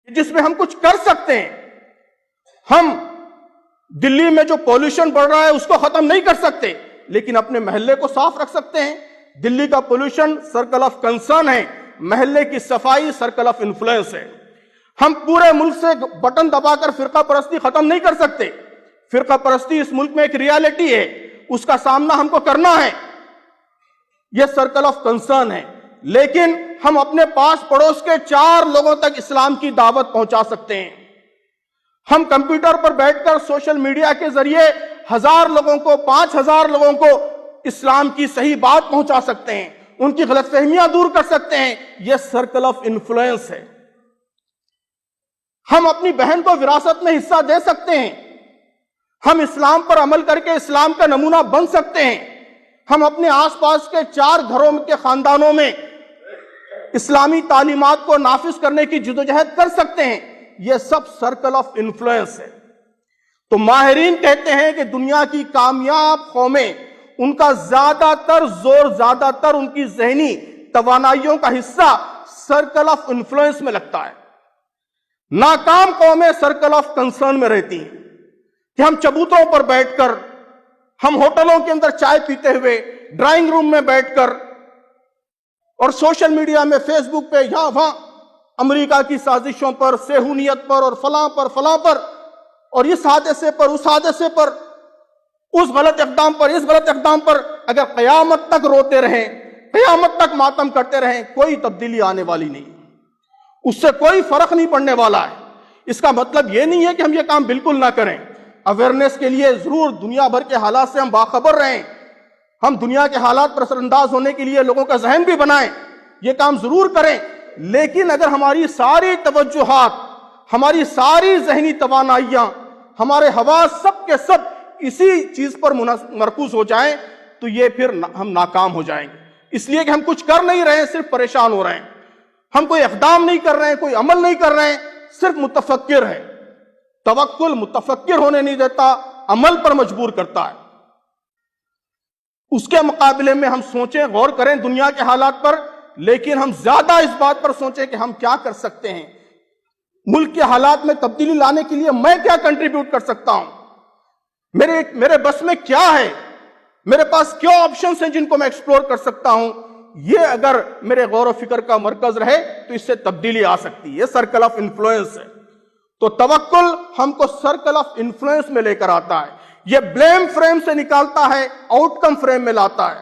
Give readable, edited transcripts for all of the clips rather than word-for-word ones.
جس میں ہم کچھ کر سکتے ہیں. ہم دلی میں جو پولوشن بڑھ رہا ہے اس کو ختم نہیں کر سکتے، لیکن اپنے محلے کو صاف رکھ سکتے ہیں. دلی کا پولوشن سرکل آف کنسرن ہے، محلے کی صفائی سرکل آف انفلوئنس ہے. ہم پورے ملک سے بٹن دبا کر فرقہ پرستی ختم نہیں کر سکتے. فرقہ پرستی اس ملک میں ایک ریالٹی ہے، اس کا سامنا ہم کو کرنا ہے، یہ سرکل آف کنسرن ہے. لیکن ہم اپنے پاس پڑوس کے 4 لوگوں تک اسلام کی دعوت پہنچا سکتے ہیں. ہم کمپیوٹر پر بیٹھ کر سوشل میڈیا کے ذریعے 1000 لوگوں کو 5000 لوگوں کو اسلام کی صحیح بات پہنچا سکتے ہیں، ان کی غلط فہمیاں دور کر سکتے ہیں. یہ سرکل آف انفلوئنس ہے. ہم اپنی بہن کو وراثت میں حصہ دے سکتے ہیں. ہم اسلام پر عمل کر کے اسلام کا نمونہ بن سکتے ہیں. ہم اپنے آس پاس کے 4 گھروں کے خاندانوں میں اسلامی تعلیمات کو نافذ کرنے کی جدوجہد کر سکتے ہیں. یہ سب سرکل آف انفلوئنس ہے. تو ماہرین کہتے ہیں کہ دنیا کی کامیاب قومیں، ان کا زیادہ تر زور، زیادہ تر ان کی ذہنی توانائیوں کا حصہ سرکل آف انفلوئنس میں لگتا ہے. ناکام قومیں سرکل آف کنسرن میں رہتی ہیں کہ ہم چبوتروں پر بیٹھ کر، ہم ہوٹلوں کے اندر چائے پیتے ہوئے، ڈرائنگ روم میں بیٹھ کر اور سوشل میڈیا میں، فیس بک پہ، یہاں وہاں امریکہ کی سازشوں پر، صہیونیت پر اور فلاں پر اور اس حادثے پر، اس حادثے پر، اس غلط اقدام پر، اس غلط اقدام پر اگر قیامت تک روتے رہیں، قیامت تک ماتم کرتے رہیں، کوئی تبدیلی آنے والی نہیں، اس سے کوئی فرق نہیں پڑنے والا ہے. اس کا مطلب یہ نہیں ہے کہ ہم یہ کام بالکل نہ کریں. اویئرنیس کے لیے ضرور دنیا بھر کے حالات سے ہم باخبر رہیں، ہم دنیا کے حالات پر اثر انداز ہونے کے لیے لوگوں کا ذہن بھی بنائیں، یہ کام ضرور کریں. لیکن اگر ہماری ساری توجہات، ہماری ساری ذہنی توانائیاں، ہمارے حواس سب کے سب اسی چیز پر مرکوز ہو جائیں تو یہ پھر ہم ناکام ہو جائیں گے. اس لیے کہ ہم کچھ کر نہیں رہے ہیں، صرف پریشان ہو رہے ہیں. ہم کوئی اقدام نہیں کر رہے ہیں، کوئی عمل نہیں کر رہے ہیں، صرف متفکر ہیں. توکل متفکر ہونے نہیں دیتا، عمل پر مجبور کرتا ہے. اس کے مقابلے میں ہم سوچیں، غور کریں دنیا کے حالات پر، لیکن ہم زیادہ اس بات پر سوچیں کہ ہم کیا کر سکتے ہیں. ملک کے حالات میں تبدیلی لانے کے لیے میں کیا کنٹریبیوٹ کر سکتا ہوں، میرے بس میں کیا ہے، میرے پاس کیا آپشنز ہیں جن کو میں ایکسپلور کر سکتا ہوں. یہ اگر میرے غور و فکر کا مرکز رہے تو اس سے تبدیلی آ سکتی ہے. یہ سرکل آف انفلوئنس ہے. تو توکل ہم کو سرکل آف انفلوئنس میں لے کر آتا ہے. یہ بلیم فریم سے نکالتا ہے، آؤٹ کم فریم میں لاتا ہے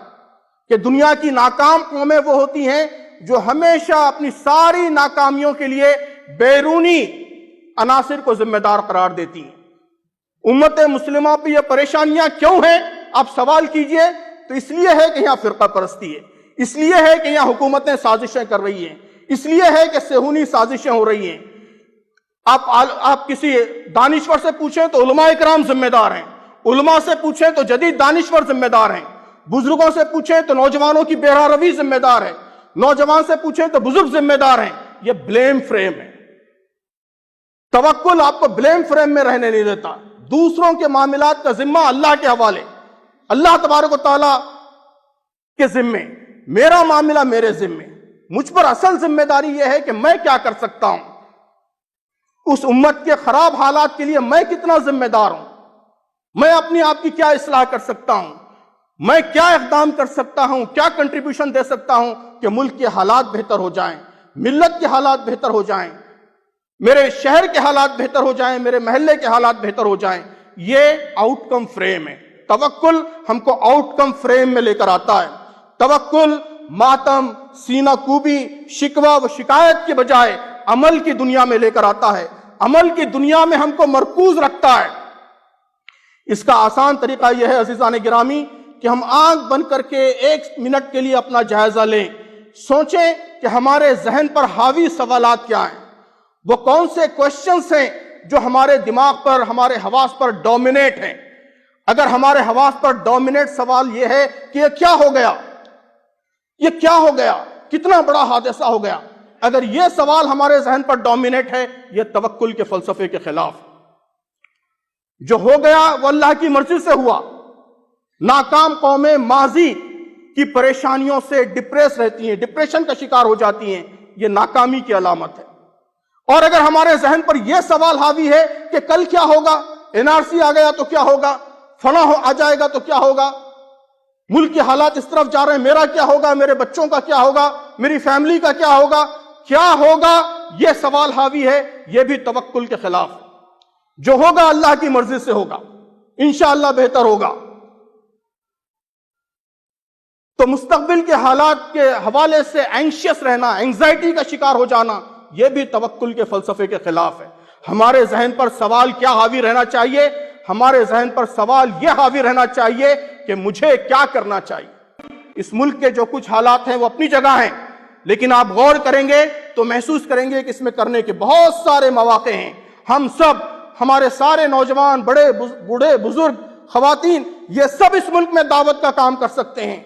کہ دنیا کی ناکام قومیں وہ ہوتی ہیں جو ہمیشہ اپنی ساری ناکامیوں کے لیے بیرونی عناصر کو ذمہ دار قرار دیتی ہیں. امت مسلمہ پہ یہ پریشانیاں کیوں ہیں آپ سوال کیجئے تو اس لیے ہے کہ یہاں فرقہ پرستی ہے، اس لیے ہے کہ یہاں حکومتیں سازشیں کر رہی ہیں، اس لیے ہے کہ صہیونی سازشیں ہو رہی ہیں. آپ کسی دانشور سے پوچھیں تو علماء اکرام ذمہ دار ہیں، علماء سے پوچھیں تو جدید دانشور ذمہ دار ہیں، بزرگوں سے پوچھیں تو نوجوانوں کی بے روی ذمہ دار ہے، نوجوان سے پوچھیں تو بزرگ ذمہ دار ہیں. یہ بلیم فریم ہے. توکل آپ کو بلیم فریم میں رہنے نہیں دیتا. دوسروں کے معاملات کا ذمہ اللہ کے حوالے، اللہ تبارک و تعالیٰ کے ذمے، میرا معاملہ میرے ذمے. مجھ پر اصل ذمہ داری یہ ہے کہ میں کیا کر سکتا ہوں، اس امت کے خراب حالات کے لیے میں کتنا ذمہ دار ہوں، میں اپنی آپ کی کیا اصلاح کر سکتا ہوں، میں کیا اقدام کر سکتا ہوں، کیا کنٹریبیوشن دے سکتا ہوں کہ ملک کے حالات بہتر ہو جائیں، ملت کے حالات بہتر ہو جائیں، میرے شہر کے حالات بہتر ہو جائیں، میرے محلے کے حالات بہتر ہو جائیں. یہ آؤٹ کم فریم ہے. توکل ہم کو آؤٹ کم فریم میں لے کر آتا ہے. توکل ماتم، سینہ کوبی، شکوہ و شکایت کے بجائے عمل کی دنیا میں لے کر آتا ہے. عمل کی دنیا میں ہم کو مرکوز رکھتا ہے. اس کا آسان طریقہ یہ ہے عزیزان گرامی کہ ہم آنکھ بند کر کے 1 منٹ کے لیے اپنا جائزہ لیں، سوچیں کہ ہمارے ذہن پر حاوی سوالات کیا ہیں، وہ کون سے کوشچنز ہیں جو ہمارے دماغ پر، ہمارے حواس پر ڈومینیٹ ہیں. اگر ہمارے حواس پر ڈومینیٹ سوال یہ ہے کہ یہ کیا ہو گیا، یہ کیا ہو گیا، کتنا بڑا حادثہ ہو گیا، اگر یہ سوال ہمارے ذہن پر ڈومینیٹ ہے، یہ توکل کے فلسفے کے خلاف. جو ہو گیا وہ اللہ کی مرضی سے ہوا. ناکام قومیں ماضی کی پریشانیوں سے ڈپریس رہتی ہیں، ڈپریشن کا شکار ہو جاتی ہیں، یہ ناکامی کی علامت ہے. اور اگر ہمارے ذہن پر یہ سوال حاوی ہے کہ کل کیا ہوگا، NRC آ گیا تو کیا ہوگا، فلاں آ جائے گا تو کیا ہوگا، ملک کے حالات اس طرف جا رہے ہیں، میرا کیا ہوگا، میرے بچوں کا کیا ہوگا، میری فیملی کا کیا ہوگا، یہ سوال حاوی ہے، یہ بھی توکل کے خلاف ہے۔ جو ہوگا اللہ کی مرضی سے ہوگا، انشاءاللہ بہتر ہوگا۔ تو مستقبل کے حالات کے حوالے سے اینکشیس رہنا، اینگزائٹی کا شکار ہو جانا، یہ بھی توکل کے فلسفے کے خلاف ہے۔ ہمارے ذہن پر سوال کیا حاوی رہنا چاہیے؟ ہمارے ذہن پر سوال یہ حاوی رہنا چاہیے کہ مجھے کیا کرنا چاہیے۔ اس ملک کے جو کچھ حالات ہیں وہ اپنی جگہ ہیں، لیکن آپ غور کریں گے تو محسوس کریں گے کہ اس میں کرنے کے بہت سارے مواقع ہیں۔ ہم سب، ہمارے سارے نوجوان، بوڑھے بزرگ، خواتین، یہ سب اس ملک میں دعوت کا کام کر سکتے ہیں۔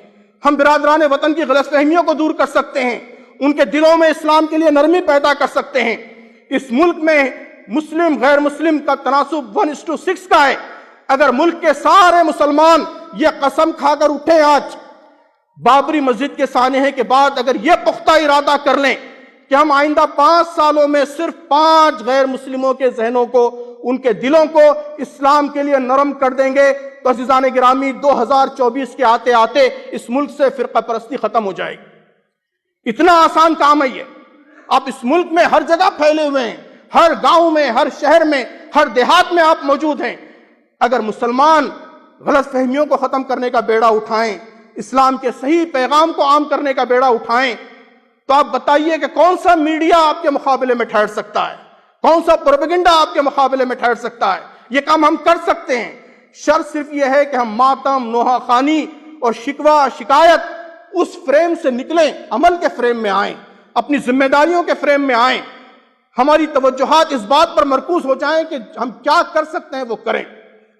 ہم برادران وطن کی غلط فہمیوں کو دور کر سکتے ہیں، ان کے دلوں میں اسلام کے لیے نرمی پیدا کر سکتے ہیں۔ اس ملک میں مسلم غیر مسلم کا تناسب 1:6 کا ہے۔ اگر ملک کے سارے مسلمان یہ قسم کھا کر اٹھیں آج بابری مسجد کے سانحے کے بعد، اگر یہ پختہ ارادہ کر لیں کہ ہم آئندہ 5 سالوں میں صرف 5 غیر مسلموں کے ذہنوں کو، ان کے دلوں کو اسلام کے لیے نرم کر دیں گے، تو عزیزان گرامی 2024 کے آتے آتے اس ملک سے فرقہ پرستی ختم ہو جائے گی۔ اتنا آسان کام ہے یہ۔ آپ اس ملک میں ہر جگہ پھیلے ہوئے ہیں، ہر گاؤں میں، ہر شہر میں، ہر دیہات میں آپ موجود ہیں۔ اگر مسلمان غلط فہمیوں کو ختم کرنے کا بیڑا اٹھائیں، اسلام کے صحیح پیغام کو عام کرنے کا بیڑا اٹھائیں، تو آپ بتائیے کہ کون سا میڈیا آپ کے مقابلے میں ٹھہر سکتا ہے، کون سا پروپیگنڈا آپ کے مقابلے میں ٹھہر سکتا ہے؟ یہ کام ہم کر سکتے ہیں۔ شرط صرف یہ ہے کہ ہم ماتم، نوحہ خوانی اور شکوہ شکایت اس فریم سے نکلیں، عمل کے فریم میں آئیں، اپنی ذمہ داریوں کے فریم میں آئیں۔ ہماری توجہات اس بات پر مرکوز ہو جائیں کہ ہم کیا کر سکتے ہیں وہ کریں۔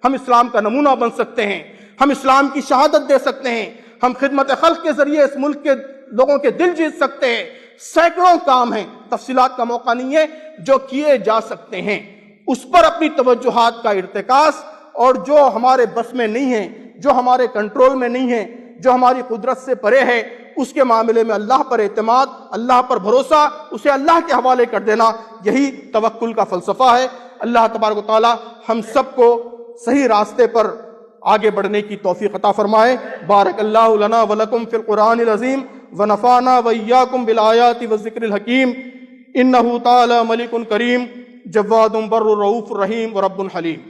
ہم اسلام کا نمونہ بن سکتے ہیں، ہم اسلام کی شہادت دے سکتے ہیں، ہم خدمت خلق کے ذریعے اس ملک کے لوگوں کے دل جیت سکتے ہیں۔ سینکڑوں کام ہیں، تفصیلات کا موقع نہیں ہے، جو کیے جا سکتے ہیں۔ اس پر اپنی توجہات کا ارتکاز، اور جو ہمارے بس میں نہیں ہے، جو ہمارے کنٹرول میں نہیں ہے، جو ہماری قدرت سے پرے ہے، اس کے معاملے میں اللہ پر اعتماد، اللہ پر بھروسہ، اسے اللہ کے حوالے کر دینا، یہی توکل کا فلسفہ ہے۔ اللہ تبارک و تعالی ہم سب کو صحیح راستے پر آگے بڑھنے کی توفیق عطا فرمائے۔ بارک اللہ لنا ولکم فی القرآن العظیم ونفعنا وإیاکم بالآیات والذکر الحکیم، انہ تعالی ملک کریم جواد بر رؤوف رحیم ورب حلیم۔